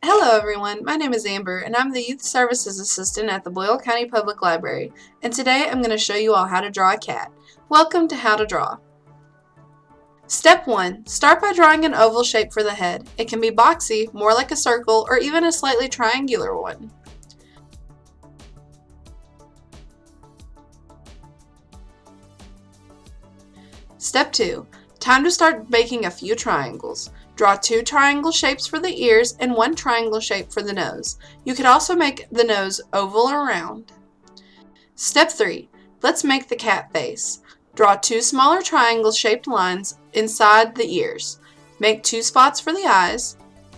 Hello everyone, my name is Amber and I'm the Youth Services Assistant at the Boyle County Public Library, and today I'm going to show you all how to draw a cat. Welcome to How to Draw. Step 1. Start by drawing an oval shape for the head. It can be boxy, more like a circle, or even a slightly triangular one. Step 2. Time to start making a few triangles. Draw 2 triangle shapes for the ears and 1 triangle shape for the nose. You could also make the nose oval or round. Step 3. Let's make the cat face. Draw 2 smaller triangle-shaped lines inside the ears. Make 2 spots for the eyes.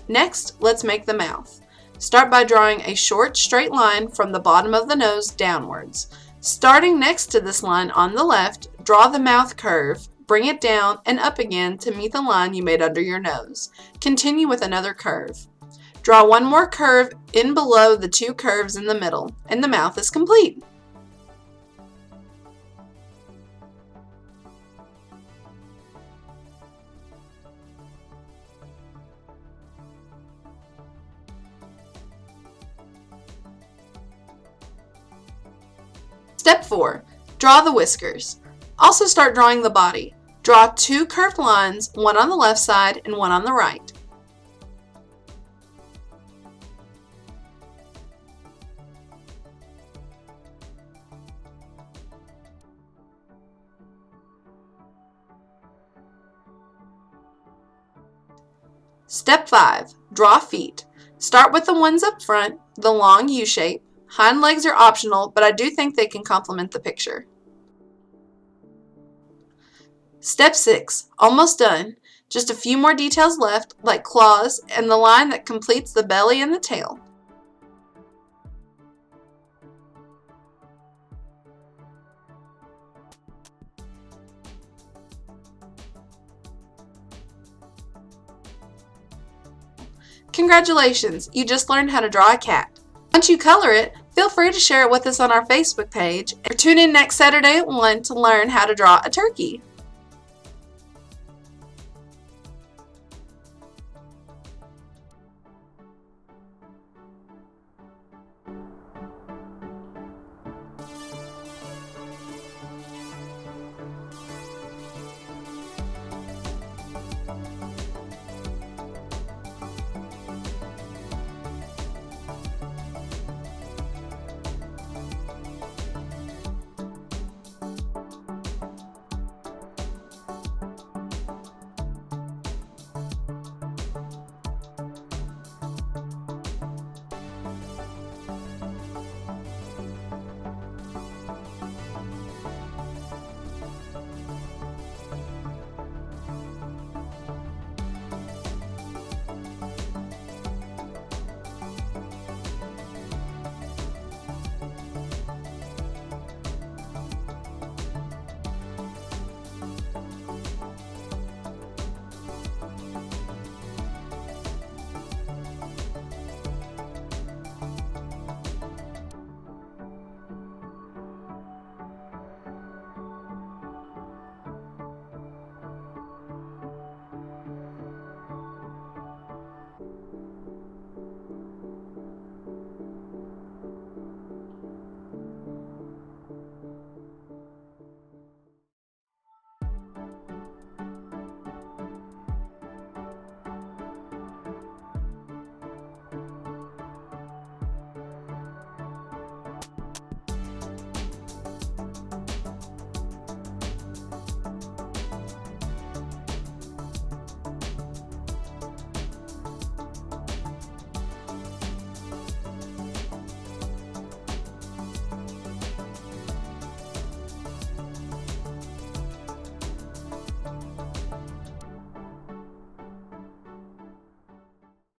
Next, let's make the mouth. Start by drawing a short, straight line from the bottom of the nose downwards. Starting next to this line on the left, draw the mouth curve. Bring it down and up again to meet the line you made under your nose. Continue with another curve. Draw one more curve in below the 2 curves in the middle, and the mouth is complete. Step 4. Draw the whiskers. Also start drawing the body. Draw 2 curved lines, one on the left side and one on the right. Step 5. Draw feet. Start with the ones up front, the long U shape. Hind legs are optional, but I do think they can complement the picture. Step 6. Almost done. Just a few more details left, like claws and the line that completes the belly and the tail. Congratulations! You just learned how to draw a cat. Once you color it, feel free to share it with us on our Facebook page, or tune in next Saturday at 1 to learn how to draw a turkey.